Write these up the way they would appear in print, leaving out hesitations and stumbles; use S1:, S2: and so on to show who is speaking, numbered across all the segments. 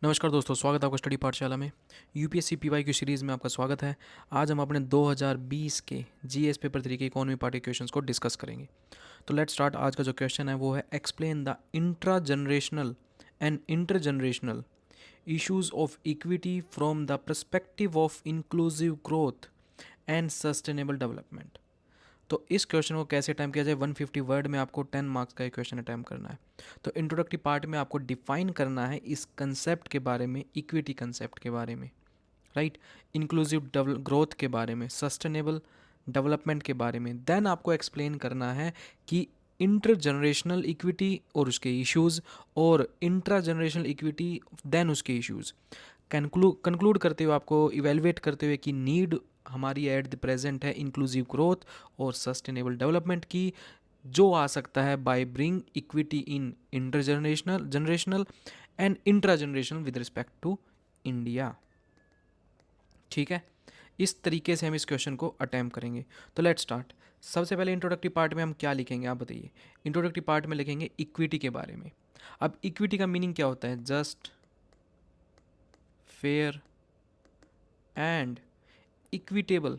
S1: नमस्कार दोस्तों, स्वागत है आपका स्टडी पाठशाला में। यूपीएससी पीवाईक्यू सीरीज़ में आपका स्वागत है। आज हम अपने 2020 के जीएस पेपर 3 के इकोनॉमी पार्ट के क्वेश्चंस को डिस्कस करेंगे। तो लेट्स स्टार्ट। आज का जो क्वेश्चन है वो है explain the intra generational and inter generational issues of equity from the perspective of inclusive growth and sustainable development. तो इस क्वेश्चन को कैसे अटैम्प्ट किया जाए, 150 वर्ड में आपको 10 मार्क्स का एक क्वेश्चन अटैम्प्ट करना है। तो इंट्रोडक्टरी पार्ट में आपको डिफाइन करना है इस कंसेप्ट के बारे में, इक्विटी कंसेप्ट के बारे में, राइट, इंक्लूसिव ग्रोथ के बारे में, सस्टेनेबल डेवलपमेंट के बारे में। देन आपको एक्सप्लेन करना है कि इंटर जनरेशनल इक्विटी और उसके इश्यूज़, और इंट्रा जनरेशनल इक्विटी देन उसके इश्यूज़। कंक्लूड करते हुए आपको इवेलुएट करते हुए कि नीड हमारी एट द प्रेजेंट है इंक्लूसिव ग्रोथ और सस्टेनेबल डेवलपमेंट की, जो आ सकता है by bring equity in inter generational and intra generational with respect to India. ठीक है, इस तरीके से हम इस क्वेश्चन को अटैम्प्ट करेंगे। तो लेट्स स्टार्ट। सबसे पहले इंट्रोडक्टरी पार्ट में हम क्या लिखेंगे, आप बताइए। इंट्रोडक्टरी पार्ट में लिखेंगे इक्विटी के बारे में। अब इक्विटी का मीनिंग क्या होता है? Just, fair and equitable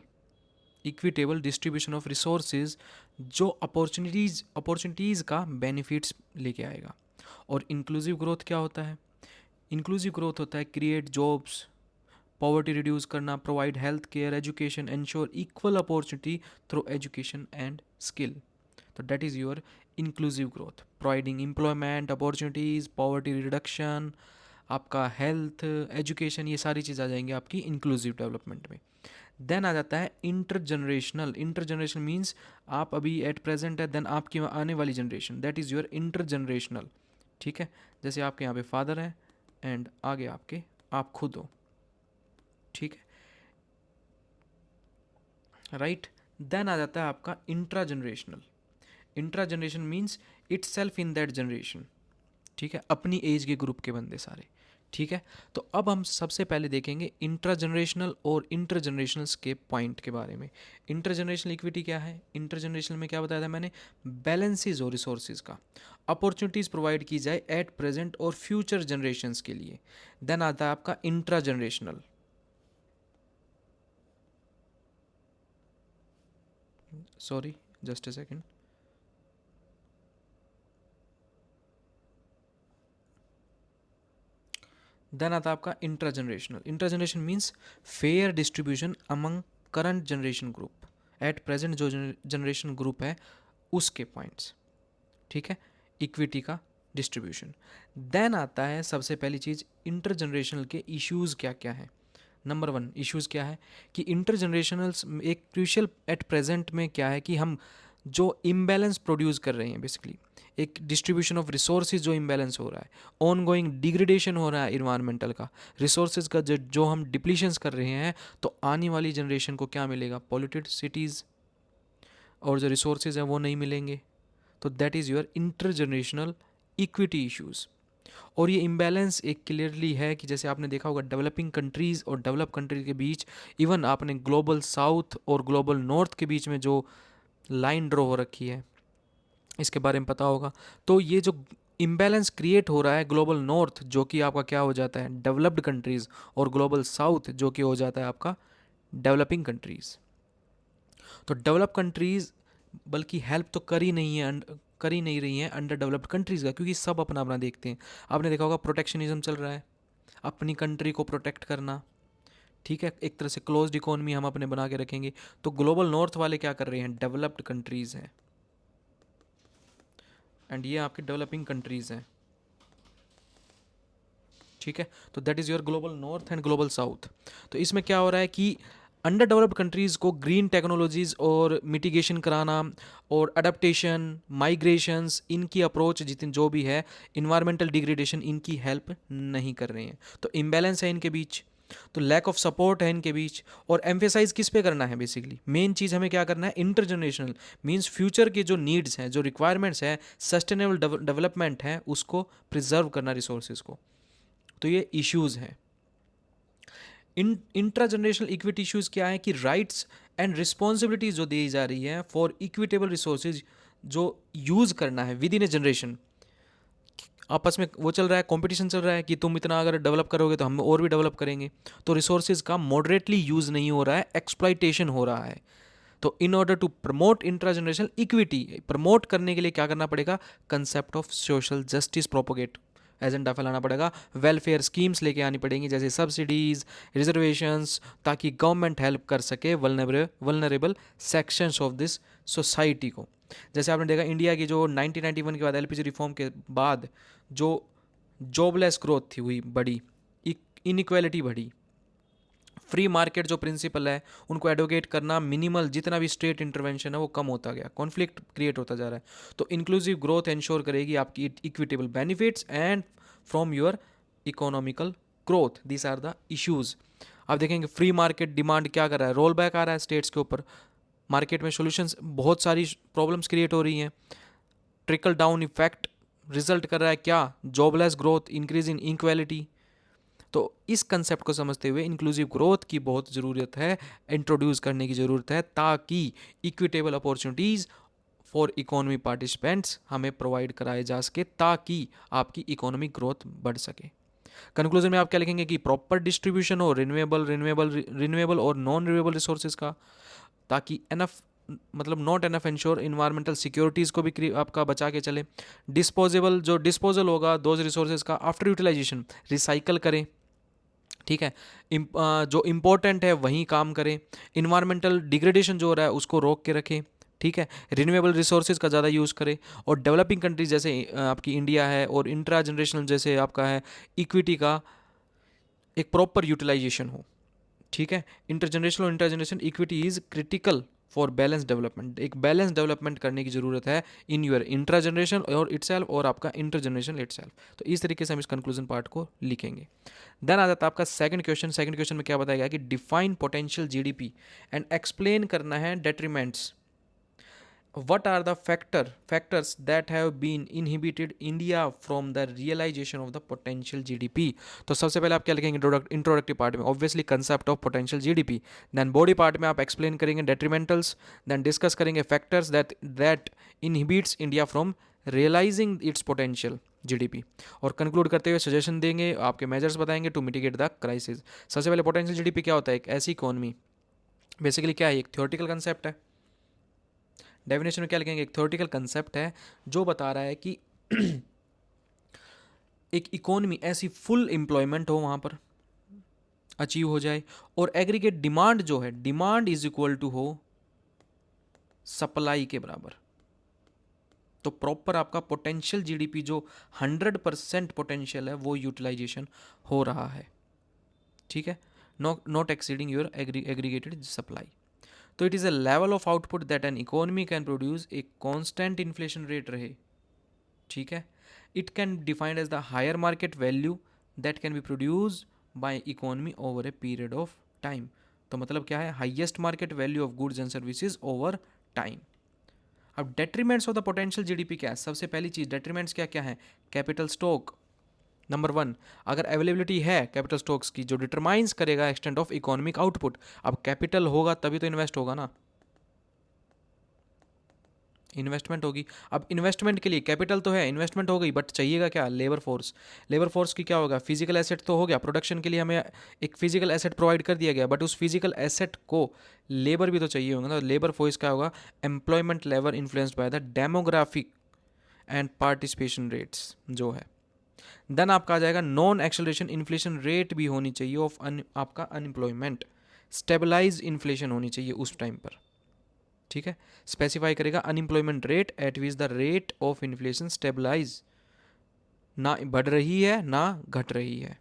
S1: equitable distribution of resources, जो अपॉर्चुनिटीज़ का बेनिफिट्स लेके आएगा। और इंक्लूसिव ग्रोथ क्या होता है? इंक्लूसिव ग्रोथ होता है क्रिएट जॉब्स, पॉवर्टी रिड्यूस करना, provide health care, education, ensure equal opportunity through education and skill. तो that is your inclusive growth, providing employment opportunities, poverty reduction, आपका हेल्थ, एजुकेशन, ये सारी चीज़ आ जाएंगी आपकी इंक्लूसिव डेवलपमेंट में। देन आ जाता है intergenerational. Intergeneration means आप अभी एट प्रेजेंट है, देन आपकी आने वाली generation, that is your intergenerational. ठीक है, जैसे आपके यहाँ पे फादर है एंड आगे आपके आप खुद हो। ठीक है, राइट। देन आ जाता है आपका intra generational. Intra generation means it's self in that generation. ठीक है, अपनी एज के ग्रुप के बंदे सारे। ठीक है, तो अब हम सबसे पहले देखेंगे इंट्रा जनरेशनल और इंटर जनरेशनल्स के पॉइंट के बारे में। इंटर जनरेशनल इक्विटी क्या है? इंटर जनरेशनल में क्या बताया था मैंने? बैलेंसेज और रिसोर्सेज का, अपॉर्चुनिटीज़ प्रोवाइड की जाए एट प्रेजेंट और फ्यूचर जनरेशन्स के लिए। देन आता है आपका intra generational. Sorry, just a second. Then आता है आपका intra generational. Intra generation means fair distribution among current generation group, at present जो जनरेशन ग्रुप है उसके पॉइंट्स। ठीक है, इक्विटी का डिस्ट्रीब्यूशन। देन आता है सबसे पहली चीज़ इंटर जनरेशनल के इश्यूज़ क्या क्या हैं। नंबर वन इश्यूज़ क्या है कि इंटर जनरेशनल्स एक क्रूशियल एट प्रेजेंट में क्या है कि हम जो इम्बैलेंस प्रोड्यूस कर रहे हैं, बेसिकली एक डिस्ट्रीब्यूशन ऑफ रिसोर्सेज जो इम्बैलेंस हो रहा है, ऑन गोइंग डिग्रेडेशन हो रहा है इन्वायरमेंटल का, रिसोर्सेज का जो हम डिप्लीशंस कर रहे हैं, तो आने वाली जनरेशन को क्या मिलेगा? पॉल्यूटेड सिटीज़, और जो रिसोर्सेज हैं वो नहीं मिलेंगे। तो that is your inter generational equity issues. और ये इम्बैलेंस एक क्लियरली है कि जैसे आपने देखा होगा डेवलपिंग कंट्रीज़ और डेवलप कंट्रीज के बीच, इवन आपने ग्लोबल साउथ और ग्लोबल नॉर्थ के बीच में जो लाइन ड्रॉ हो रखी है, इसके बारे में पता होगा। तो ये जो इम्बैलेंस क्रिएट हो रहा है, ग्लोबल नॉर्थ जो कि आपका क्या हो जाता है? डेवलप्ड कंट्रीज़, और ग्लोबल साउथ जो कि हो जाता है आपका डेवलपिंग कंट्रीज़। तो डेवलप कंट्रीज़ बल्कि हेल्प तो कर ही नहीं रही हैं अंडर डेवलप्ड कंट्रीज़ का, क्योंकि सब अपना अपना देखते हैं। आपने देखा होगा प्रोटेक्शनिज्म चल रहा है, अपनी कंट्री को प्रोटेक्ट करना। ठीक है, एक तरह से क्लोज्ड इकोनॉमी हम अपने बना के रखेंगे। तो ग्लोबल नॉर्थ वाले क्या कर रहे हैं? डेवलप्ड कंट्रीज़ हैं, एंड ये आपकी डेवलपिंग कंट्रीज़ हैं। ठीक है, तो that is your global north and global south. तो इसमें क्या हो रहा है कि अंडर डेवलप्ड कंट्रीज़ को ग्रीन टेक्नोलॉजीज़ और मिटिगेशन कराना, और अडेप्टेशन, माइग्रेशंस, इनकी अप्रोच जितनी जो भी है, इन्वायरमेंटल डिग्रेडेशन, इनकी हेल्प नहीं कर रहे हैं। तो इम्बैलेंस है इनके बीच, तो लैक ऑफ सपोर्ट है इनके बीच। और एम्फेसाइज किस पे करना है? बेसिकली मेन चीज़ हमें क्या करना है? इंटर जनरेशनल मीन्स फ्यूचर के जो नीड्स हैं, जो रिक्वायरमेंट्स हैं, सस्टेनेबल डेवलपमेंट है, उसको प्रिजर्व करना रिसोर्सेज को। तो ये इश्यूज़ हैं। इंट्रा जनरेशनल इक्विटी इश्यूज़ क्या है कि राइट्स एंड रिस्पॉन्सिबिलिटीज जो दी जा रही है फॉर इक्विटेबल रिसोर्सेज जो यूज़ करना है विद इन ए जनरेशन। आपस में वो चल रहा है, कंपटीशन चल रहा है कि तुम इतना अगर डेवलप करोगे तो हम और भी डेवलप करेंगे। तो रिसोर्सेज का मॉडरेटली यूज़ नहीं हो रहा है, एक्सप्लॉइटेशन हो रहा है। तो in order to promote intra generational equity, promote करने के लिए क्या करना पड़ेगा, concept of social justice propagate, agenda फैलाना पड़ेगा, वेलफेयर स्कीम्स लेके आनी पड़ेंगी जैसे सब्सिडीज, रिजर्वेशंस, ताकि गवर्नमेंट हेल्प कर सके vulnerable sections of this society को। जैसे आपने देखा इंडिया की जो 1991 के बाद एलपीजी रिफॉर्म के बाद जो जॉबलेस ग्रोथ थी हुई बड़ी, इनइक्वालिटी बढ़ी, फ्री मार्केट जो प्रिंसिपल है उनको एडवोकेट करना, मिनिमल जितना भी स्टेट इंटरवेंशन है वो कम होता गया, कॉन्फ्लिक्ट क्रिएट होता जा रहा है। तो इंक्लूसिव ग्रोथ इंश्योर करेगी आपकी equitable benefits and from your economical growth, this are the issues. आप देखेंगे फ्री मार्केट डिमांड क्या कर रहा है, रोल बैक आ रहा है स्टेट्स के ऊपर, मार्केट में सॉल्यूशंस, बहुत सारी प्रॉब्लम्स क्रिएट हो रही हैं, ट्रिकल डाउन इफेक्ट रिजल्ट कर रहा है क्या, jobless growth, increase in inequality. तो इस कंसेप्ट को समझते हुए इंक्लूसिव ग्रोथ की बहुत ज़रूरत है, इंट्रोड्यूस करने की ज़रूरत है, ताकि equitable opportunities for economy participants हमें प्रोवाइड कराए जा सके, ताकि आपकी इकोनॉमिक ग्रोथ बढ़ सके। कंक्लूजन में आप क्या लिखेंगे कि प्रॉपर डिस्ट्रीब्यूशन हो रिन्यूएबल और नॉन रिन्यूएबल रिसोर्सेज का, ताकि एनफ, मतलब not enough ensure environmental securities को भी आपका बचा के चले। डिस्पोजेबल, जो डिस्पोजल होगा दोज रिसोर्सेज का आफ्टर यूटिलाइजेशन रिसाइकल करें, ठीक है। जो इम्पोर्टेंट है वहीं काम करें, इन्वायरमेंटल डिग्रेडेशन जो हो रहा है उसको रोक के रखें, ठीक है। रिन्यूएबल रिसोर्सेज का ज़्यादा यूज़ करें, और डेवलपिंग कंट्रीज जैसे आपकी इंडिया है और इंट्रा जनरेशनल जैसे आपका है, इक्विटी का एक प्रॉपर यूटिलाइजेशन हो, ठीक है। इंटरजनरेशनल और intergeneration equity is critical for balance development, एक बैलेंस डेवलपमेंट करने की ज़रूरत है इन यूर इंट्रा जनरेशन और इटसेल्फ और आपका इंटर जनरेशन इटसेल्फ। तो इस तरीके से हम इस कंक्लूजन पार्ट को लिखेंगे। देन आ जाता है आपका सेकंड क्वेश्चन। सेकंड क्वेश्चन में क्या बताया गया कि define potential GDP and explain करना है डेट्रीमेंट्स, what are the factors that have been inhibited India from the realization of the potential GDP। तो सबसे पहले आप क्या लिखेंगे इंट्रोडक्टिव पार्ट में, obviously concept of potential GDP. Then body part में आप एक्सप्लेन करेंगे डेट्रीमेंटल्स, देन डिस्कस करेंगे factors that inhibits India from realising its potential GDP, और कंक्लूड करते हुए सजेशन देंगे, आपके मेजर्स बताएंगे टू मिटिगेट द क्राइसिस। सबसे पहले पोटेंशियल जीडीपी क्या होता है, एक ऐसी इकोनॉमी, बेसिकली क्या है, एक थ्योरेटिकल कंसेप्ट है। डेफिनेशन में क्या लिखेंगे, एक थ्योरेटिकल कंसेप्ट है जो बता रहा है कि एक इकोनॉमी ऐसी फुल एम्प्लॉयमेंट हो वहाँ पर अचीव हो जाए, और एग्रीगेट डिमांड जो है, डिमांड इज इक्वल टू हो सप्लाई के बराबर। तो प्रॉपर आपका पोटेंशियल जीडीपी जो 100% पोटेंशियल है वो यूटिलाइजेशन हो रहा है, ठीक है, not exceeding your aggregated supply. तो it is a level of output that an economy can produce, एक कॉन्स्टेंट इन्फ्लेशन रेट रहे, ठीक है। It can defined as the higher market value that can be produce by economy over a period of time. तो मतलब क्या है, highest market value of goods and services over time. अब detriments of the potential GDP क्या है, सबसे पहली चीज़ डेट्रीमेंट्स क्या क्या है, कैपिटल स्टॉक नंबर 1, अगर अवेलेबिलिटी है कैपिटल स्टॉक्स की, जो डिटरमाइंस करेगा एक्सटेंट ऑफ इकोनॉमिक आउटपुट। अब कैपिटल होगा तभी तो इन्वेस्ट होगा ना, इन्वेस्टमेंट होगी। अब इन्वेस्टमेंट के लिए कैपिटल तो है, इन्वेस्टमेंट हो गई, बट चाहिएगा क्या, लेबर फोर्स। लेबर फोर्स की क्या होगा, फिजिकल एसेट तो हो गया, प्रोडक्शन के लिए हमें एक फिजिकल एसेट प्रोवाइड कर दिया गया, बट उस फिजिकल एसेट को लेबर भी तो चाहिए होगा ना। लेबर फोर्स क्या होगा, employment level influenced by the demographic and participation rates जो है। देन आपका आ जाएगा नॉन एक्सेलरेशन इन्फ्लेशन रेट भी होनी चाहिए ऑफ आपका अनएम्प्लॉयमेंट, स्टेबलाइज इन्फ्लेशन होनी चाहिए उस टाइम पर, ठीक है। स्पेसिफाई करेगा unemployment rate at which the rate of inflation stabilise, ना बढ़ रही है ना घट रही है।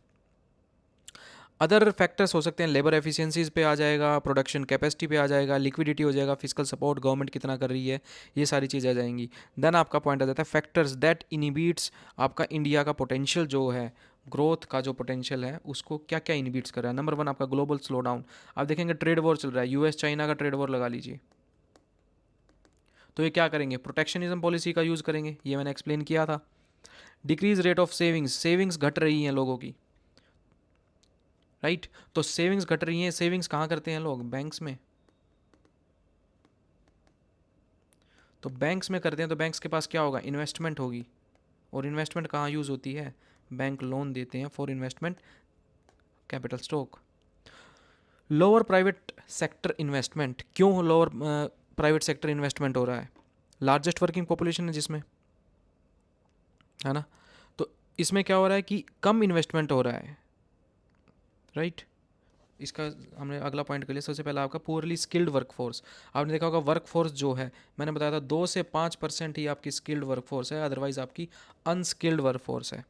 S1: अदर फैक्टर्स हो सकते हैं, लेबर एफिशिएंसीज पे आ जाएगा, प्रोडक्शन कैपेसिटी पे आ जाएगा, लिक्विडिटी हो जाएगा, फिजिकल सपोर्ट गवर्नमेंट कितना कर रही है, ये सारी चीज़ें आ जाएंगी। देन आपका पॉइंट आ जाता है फैक्टर्स दैट इनिबिट्स आपका इंडिया का पोटेंशियल जो है, ग्रोथ का जो पोटेंशियल है उसको क्या क्या इनिबिट्स कर रहा है। नंबर 1 आपका ग्लोबल स्लो डाउन। आप देखेंगे ट्रेड वॉर चल रहा है, यूएस चाइना का ट्रेड वॉर लगा लीजिए, तो ये क्या करेंगे, प्रोटेक्शनिज्म पॉलिसी का यूज़ करेंगे, ये मैंने एक्सप्लेन किया था। Decrease rate of savings, savings घट रही हैं लोगों की, राइट। तो सेविंग्स घट रही हैं, सेविंग्स कहाँ करते हैं लोग, बैंक्स में। तो बैंक्स में करते हैं तो बैंक्स के पास क्या होगा, इन्वेस्टमेंट होगी, और इन्वेस्टमेंट कहाँ यूज़ होती है? बैंक लोन देते हैं for investment capital stock. Lower private sector investment, क्यों लोअर प्राइवेट सेक्टर इन्वेस्टमेंट हो रहा है? लार्जेस्ट वर्किंग पॉपुलेशन है जिसमें, है ना, तो इसमें क्या हो रहा है कि कम इन्वेस्टमेंट हो रहा है, राइट। इसका हमने अगला पॉइंट कर लिया। सबसे पहला आपका पुअरली स्किल्ड वर्कफोर्स। आपने देखा होगा वर्कफोर्स जो है, मैंने बताया था 2 से 5% ही आपकी स्किल्ड वर्कफोर्स है, अदरवाइज आपकी अनस्किल्ड वर्कफोर्स है,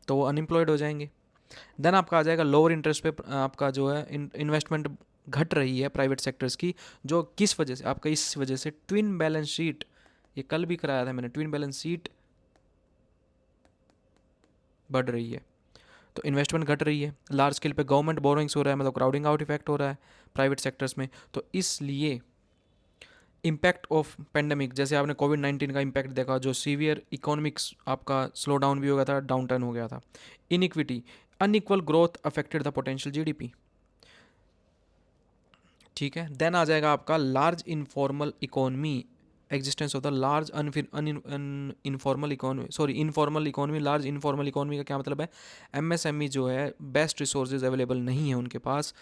S1: तो वो अनएम्प्लॉयड हो जाएंगे। देन आपका आ जाएगा लोअर इंटरेस्ट पे आपका जो है इन्वेस्टमेंट घट रही है प्राइवेट सेक्टर्स की, जो किस वजह से? आपका इस वजह से ट्विन बैलेंस शीट, ये कल भी कराया था मैंने, ट्विन बैलेंस शीट बढ़ रही है, तो इन्वेस्टमेंट घट रही है। लार्ज स्केल पे गवर्नमेंट बोरोइंग्स हो रहा है, मतलब क्राउडिंग आउट इफेक्ट हो रहा है प्राइवेट सेक्टर्स में, तो इसलिए इम्पैक्ट ऑफ पेंडेमिक, जैसे आपने कोविड-19 का इम्पैक्ट देखा, जो सीवियर इकोनॉमिक्स आपका स्लो डाउन भी हो गया था, डाउन टर्न हो गया था। Iniquity, unequal growth affected the potential GDP, ठीक है। देन आ जाएगा आपका large informal economy, existence of the large informal economy, sorry informal economy. Large informal economy का क्या मतलब है? एमएसएमई जो है, बेस्ट रिसोर्सेज अवेलेबल नहीं है उनके पास,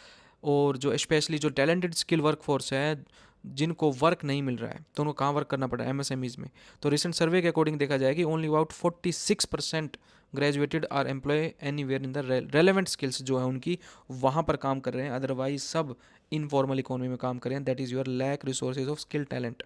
S1: और जो स्पेशली जो टैलेंटेड स्किल वर्क फोर्स है, जिनको वर्क नहीं मिल रहा है, तो उनको कहाँ वर्क करना पड़ा है? एमएसएमईज में। तो रिसेंट सर्वे के अकॉर्डिंग देखा जाए कि only about 46% graduated are employ anywhere in the relevant skills जो है उनकी वहाँ पर काम कर रहे हैं, अदरवाइज सब इनफॉर्मल इकोनॉमी में काम कर रहे हैं। That is your lack resources of skill talent,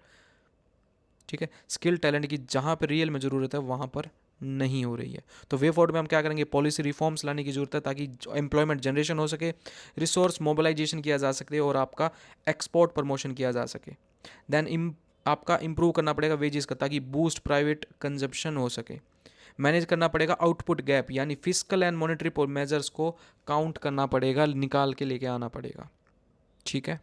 S1: ठीक है। स्किल टैलेंट की जहाँ पर रियल में ज़रूरत है वहाँ पर नहीं हो रही है। तो वे फॉर्ड में हम क्या करेंगे? पॉलिसी रिफॉर्म्स लाने की ज़रूरत है, ताकि एम्प्लॉयमेंट जनरेशन हो सके, रिसोर्स मोबिलाइजेशन किया जा सके, और आपका एक्सपोर्ट प्रमोशन किया जा सके। देन आपका इंप्रूव करना पड़ेगा वेजेस का, ताकि बूस्ट प्राइवेट कंजप्शन हो सके। मैनेज करना पड़ेगा आउटपुट गैप, यानी फिजिकल एंड मॉनेटरी मेजर्स को काउंट करना पड़ेगा, निकाल के लेके आना पड़ेगा, ठीक है।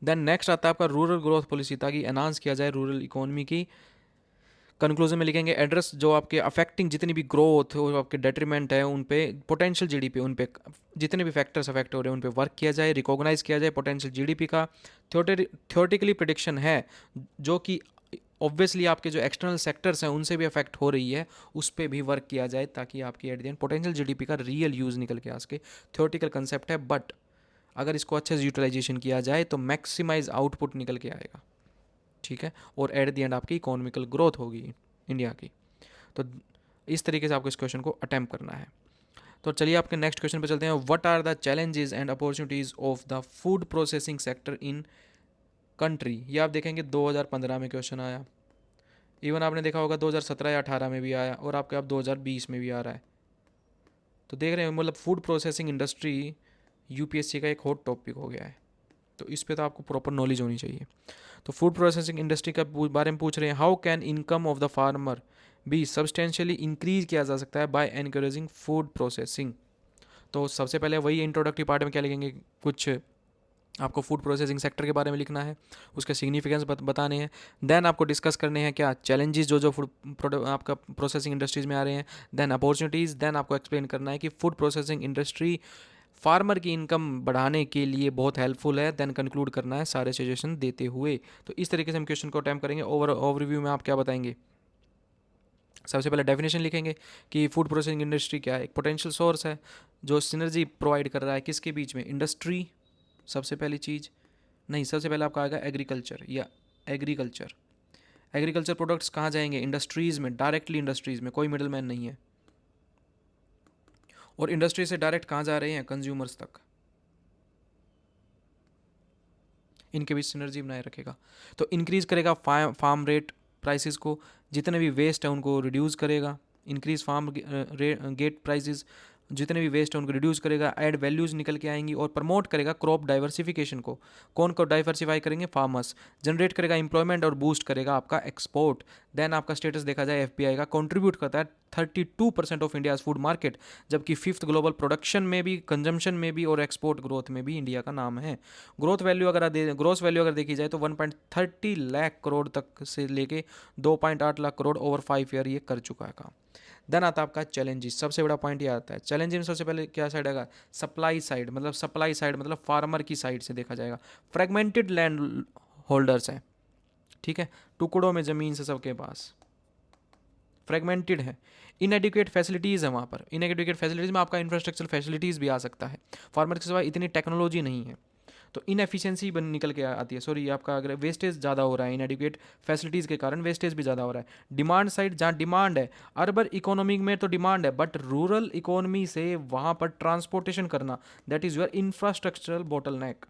S1: देन नेक्स्ट आता है आपका रूरल ग्रोथ पॉलिसी, ताकि एनहांस किया जाए रूरल इकोनॉमी की। कंक्लूजन में लिखेंगे एड्रेस जो आपके अफेक्टिंग जितनी भी ग्रोथ और आपके डेट्रीमेंट है उन पे, पोटेंशियल जीडीपी, उन पे जितने भी फैक्टर्स अफेक्ट हो रहे हैं उन पे वर्क किया जाए, रिकॉग्नाइज किया जाए पोटेंशियल जीडीपी का। थियोरेटिकली प्रिडिक्शन है, जो कि ऑब्वियसली आपके जो एक्सटर्नल सेक्टर्स हैं उनसे भी अफेक्ट हो रही है, उस पर भी वर्क किया जाए, ताकि आपकी at the end potential GDP का रियल यूज़ निकल के आ सके। थियोरेटिकल कंसेप्ट है, बट अगर इसको अच्छे से यूटिलाइजेशन किया जाए तो मैक्सिमाइज आउटपुट निकल के आएगा, ठीक है, और एट द एंड आपकी इकोनॉमिकल ग्रोथ होगी इंडिया की। तो इस तरीके से आपको इस क्वेश्चन को अटैम्प्ट करना है। तो चलिए आपके नेक्स्ट क्वेश्चन पे चलते हैं। What are the challenges and opportunities of the food processing sector in country? ये आप देखेंगे 2015 में क्वेश्चन आया, इवन आपने देखा होगा 2017 या 18 में भी आया, और आपके अब 2020 में भी आ रहा है। तो देख रहे हैं, मतलब फूड प्रोसेसिंग इंडस्ट्री यूपीएससी का एक हॉट टॉपिक हो गया है, तो इस पे तो आपको प्रॉपर नॉलेज होनी चाहिए। तो फूड प्रोसेसिंग इंडस्ट्री का बारे में पूछ रहे हैं, how can income of the farmer भी सब्सटेंशियली इंक्रीज किया जा सकता है बाय एनकरेजिंग फूड प्रोसेसिंग? तो सबसे पहले वही इंट्रोडक्टरी पार्ट में क्या लिखेंगे, कुछ आपको फूड प्रोसेसिंग सेक्टर के बारे में लिखना है, उसके सिग्निफिकेंस बताने हैं। देन आपको डिस्कस करने हैं क्या चैलेंजेस जो जो फूड आपका प्रोसेसिंग इंडस्ट्रीज़ में आ रहे हैं। देन अपॉर्चुनिटीज़, देन आपको एक्सप्लेन करना है कि फूड प्रोसेसिंग इंडस्ट्री फार्मर की इनकम बढ़ाने के लिए बहुत हेल्पफुल है। देन कंक्लूड करना है सारे सजेशन देते हुए। तो इस तरीके से हम क्वेश्चन को अटैम्प्ट करेंगे। ओवरव्यू में आप क्या बताएंगे? सबसे पहले डेफिनेशन लिखेंगे कि फूड प्रोसेसिंग इंडस्ट्री क्या है। एक पोटेंशियल सोर्स है जो सिनर्जी प्रोवाइड कर रहा है किसके बीच में? इंडस्ट्री, सबसे पहली चीज़। नहीं, सबसे पहले आपका आएगा एग्रीकल्चर, या एग्रीकल्चर। एग्रीकल्चर प्रोडक्ट्स कहाँ जाएंगे? इंडस्ट्रीज़ में, डायरेक्टली इंडस्ट्रीज़ में, कोई मिडल मैन नहीं है। और इंडस्ट्री से डायरेक्ट कहाँ जा रहे हैं? कंज्यूमर्स तक। इनके बीच सिनर्जी बनाए रखेगा। तो इंक्रीज़ करेगा फार्म रेट प्राइसेस को, जितने भी वेस्ट है उनको रिड्यूस करेगा। इंक्रीज फार्म गेट प्राइसेस, जितने भी वेस्ट है उनको रिड्यूस करेगा, ऐड वैल्यूज़ निकल के आएंगी, और प्रमोट करेगा क्रॉप डाइवर्सिफिकेशन को। कौन को डाइवर्सिफाई करेंगे? फार्मर्स। जनरेट करेगा एम्प्लॉयमेंट और बूस्ट करेगा आपका एक्सपोर्ट। देन आपका स्टेटस देखा जाए एफपीआई का, कंट्रीब्यूट करता है 32% ऑफ इंडियाज़ फूड मार्केट, जबकि फिफ्थ ग्लोबल प्रोडक्शन में भी, कंजम्पशन में भी, और एक्सपोर्ट ग्रोथ में भी इंडिया का नाम है। ग्रोस वैल्यू अगर देखी जाए तो 1.30 लाख करोड़ तक से लेके 2.8 लाख करोड़ ओवर 5 ईयर ये कर चुका है काम। देन आता है आपका चैलेंजेस। सबसे बड़ा पॉइंट ये आता है चैलेंज में, सबसे पहले क्या साइड आएगा? सप्लाई साइड, मतलब सप्लाई साइड मतलब फार्मर की साइड से देखा जाएगा। फ्रेगमेंटेड लैंड होल्डर्स हैं, ठीक है, टुकड़ों में ज़मीन से सबके पास, फ्रेगमेंटेड है, इनएडिक्वेट फैसिलिटीज़ है वहाँ पर। इनएडिक्वेट फैसिलिटीज़ में आपका इंफ्रास्ट्रक्चर फैसिलिटीज़ भी आ सकता है, फार्मर के सिवा इतनी टेक्नोलॉजी नहीं है, तो इनएफिशिएंसी बन निकल के आती है। सॉरी, आपका अगर वेस्टेज ज़्यादा हो रहा है, इनएडिक्वेट फैसिलिटीज़ के कारण वेस्टेज भी ज़्यादा हो रहा है। डिमांड साइड, जहाँ डिमांड है, अर्बन इकोनॉमी में तो डिमांड है, बट रूरल इकोनॉमी से वहाँ पर ट्रांसपोर्टेशन करना, that is your infrastructural bottleneck.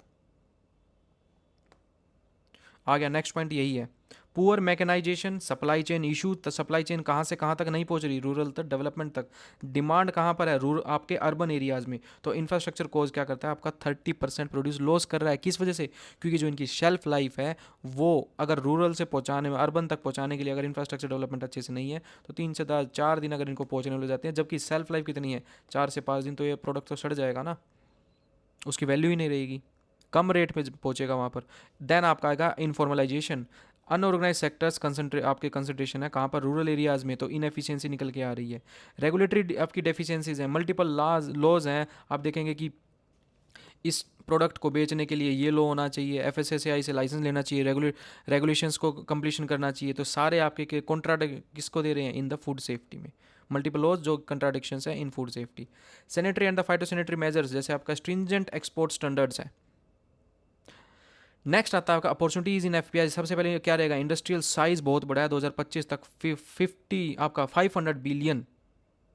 S1: आ गया नेक्स्ट पॉइंट, यही है poor mechanisation, supply chain issue. तो सप्लाई चेन कहाँ से कहाँ तक नहीं पहुँच रही, रूरल तक, डेवलपमेंट तक। डिमांड कहाँ पर है, रूरल आपके अर्बन एरियाज़ में। तो इंफ्रास्ट्रक्चर कोज क्या करता है, आपका 30% प्रोड्यूस लॉस कर रहा है। किस वजह से, क्योंकि जो इनकी शेल्फ लाइफ है वो अगर रूरल से पहुँचाने में, अर्बन तक पहुँचाने के लिए अगर इंफ्रास्ट्रक्चर डेवलपमेंट अच्छे से नहीं है तो 3 से 4 दिन अगर इनको पहुँचने लग जाते हैं, जबकि सेल्फ लाइफ कितनी है, 4 से 5 दिन, तो ये प्रोडक्ट तो सड़ जाएगा ना, उसकी वैल्यू ही नहीं रहेगी, कम रेट पे पहुंचेगा वहाँ पर। देन आपका आएगा इनफॉर्मलाइजेशन, अनऑर्गेनाइज सेक्टर्स आपके कंसंट्रेशन है कहाँ पर, रूरल एरियाज़ में, तो इनएफिशिएंसी निकल के आ रही है। रेगुलेटरी आपकी डेफिशिएंसीज हैं, मल्टीपल लॉज हैं। आप देखेंगे कि इस प्रोडक्ट को बेचने के लिए ये लो होना चाहिए, एफएसएसएआई से लाइसेंस लेना चाहिए, रेगुलेशंस को कंप्लीशन करना चाहिए, तो सारे आपके कॉन्ट्राडिक्ट किसको दे रहे हैं, इन द फूड सेफ्टी में। मल्टीपल लॉज जो कंट्राडिक्शंस है इन food safety. Sanitary and the phytosanitary measures, जैसे आपका स्ट्रिंजेंट एक्सपोर्ट स्टैंडर्ड्स है। नेक्स्ट आता है आपका अपॉर्चुनिटीज़ इन एफपीआई। सबसे पहले क्या रहेगा, इंडस्ट्रियल साइज बहुत बड़ा है, 2025 तक 50 आपका 500 बिलियन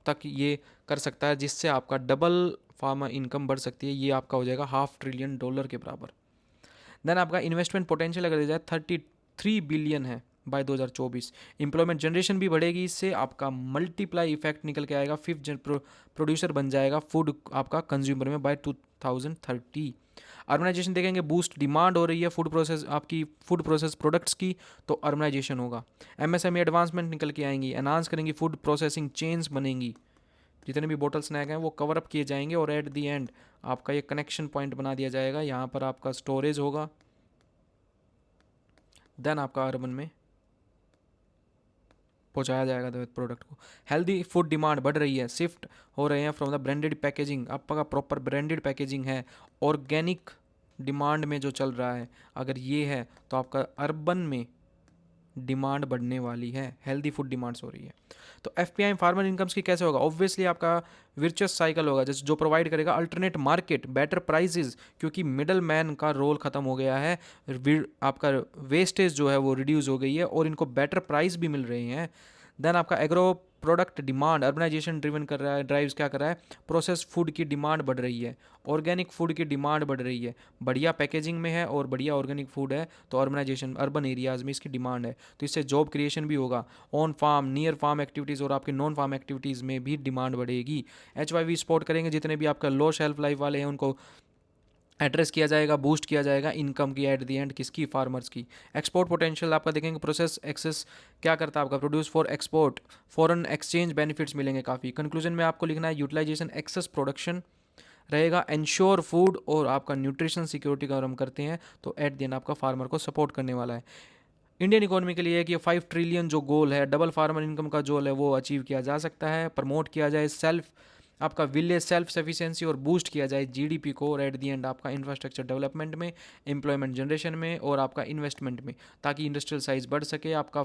S1: तक ये कर सकता है, जिससे आपका डबल फार्मा इनकम बढ़ सकती है। ये आपका हो जाएगा $500 बिलियन के बराबर। देन आपका इन्वेस्टमेंट पोटेंशियल अगर जाए 33 बिलियन है बाय 2024। एम्प्लॉयमेंट जनरेशन भी बढ़ेगी, इससे आपका मल्टीप्लाई इफेक्ट निकल के आएगा, फिफ्थ प्रोड्यूसर बन जाएगा फूड आपका कंज्यूमर में बाय 2030। अर्बनाइजेशन देखेंगे, बूस्ट डिमांड हो रही है फूड प्रोसेस, आपकी फूड प्रोसेस प्रोडक्ट्स की, तो अर्बनाइजेशन होगा। एमएसएमई एडवांसमेंट निकल के आएंगी, एनहांस करेंगी, फूड प्रोसेसिंग चेन्स बनेंगी, जितने भी बोटल स्नैक हैं वो कवर अप किए जाएंगे, और एट दी एंड आपका ये कनेक्शन पॉइंट बना दिया जाएगा, यहाँ पर आपका स्टोरेज होगा। देन आपका अर्बन में पहुंचाया जाएगा तो प्रोडक्ट को। हेल्दी फूड डिमांड बढ़ रही है, शिफ्ट हो रहे हैं फ्रॉम द ब्रांडेड पैकेजिंग, आपका प्रॉपर ब्रांडेड पैकेजिंग है, ऑर्गेनिक डिमांड में जो चल रहा है, अगर ये है तो आपका अर्बन में डिमांड बढ़ने वाली है, हेल्दी फूड डिमांड्स हो रही है। तो एफपीआई फार्मर इनकम्स की कैसे होगा, ऑब्वियसली आपका विर्चुअस साइकिल होगा, जैसे जो प्रोवाइड करेगा अल्टरनेट मार्केट, बेटर प्राइसेस, क्योंकि मिडल मैन का रोल खत्म हो गया है, आपका वेस्टेज जो है वो रिड्यूस हो गई है, और इनको बेटर प्राइस भी मिल रहे हैं। देन आपका agro product demand, urbanisation driven कर रहा है, ड्राइव्स क्या कर रहा है, प्रोसेस फूड की डिमांड बढ़ रही है, ऑर्गेनिक फूड की डिमांड बढ़ रही है, बढ़िया पैकेजिंग में है और बढ़िया ऑर्गेनिक फूड है, तो अर्बनाइजेशन अर्बन एरियाज़ में इसकी डिमांड है, तो इससे जॉब क्रिएशन भी होगा, on farm, near farm activities और आपके नॉन फार्म एक्टिविटीज़ में भी डिमांड बढ़ेगी। HYV सपोर्ट करेंगे, जितने भी आपका लो शेल्फ लाइफ वाले हैं उनको एड्रेस किया जाएगा, बूस्ट किया जाएगा इनकम की एट द एंड, किसकी, फार्मर्स की। एक्सपोर्ट पोटेंशियल आपका देखेंगे, प्रोसेस एक्सेस क्या करता है आपका, produce for export, foreign exchange benefits मिलेंगे काफ़ी। कंक्लूजन में आपको लिखना है, यूटिलाइजेशन एक्सेस प्रोडक्शन रहेगा, एंश्योर फूड और आपका न्यूट्रिशन सिक्योरिटी का हम करते हैं, तो एट द एंड आपका फार्मर को सपोर्ट करने वाला है। इंडियन इकोनॉमी के लिए कि 5 ट्रिलियन जो गोल है, डबल फार्मर इनकम का जो है वो अचीव किया जा सकता है, प्रमोट किया जाए सेल्फ आपका विलेज सेल्फ सफिशिएंसी, और बूस्ट किया जाए जीडीपी को, और एट दी एंड आपका इंफ्रास्ट्रक्चर डेवलपमेंट में, एम्प्लॉयमेंट जनरेशन में, और आपका इन्वेस्टमेंट में, ताकि इंडस्ट्रियल साइज बढ़ सके, आपका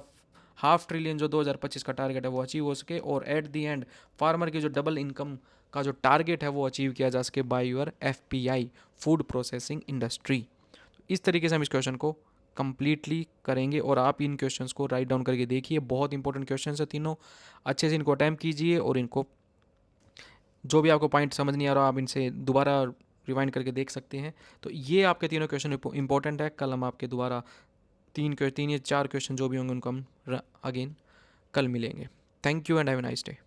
S1: $500 बिलियन जो 2025 का टारगेट है वो अचीव हो सके, और एट दी एंड फार्मर की जो डबल इनकम का जो टारगेट है वो अचीव किया जा सके by your FPI, food processing industry. इस तरीके से हम इस क्वेश्चन को कंप्लीटली करेंगे, और आप इन क्वेश्चंस को राइट डाउन करके देखिए, बहुत इंपॉर्टेंट क्वेश्चंस है तीनों, अच्छे से इनको अटैम्प्ट कीजिए, और इनको जो भी आपको पॉइंट समझ नहीं आ रहा आप इनसे दोबारा रिवाइंड करके देख सकते हैं। तो ये आपके तीनों क्वेश्चन इंपॉर्टेंट है, कल हम आपके दोबारा तीन या चार क्वेश्चन जो भी होंगे उनको हम अगेन कल मिलेंगे। Thank you and have a nice day.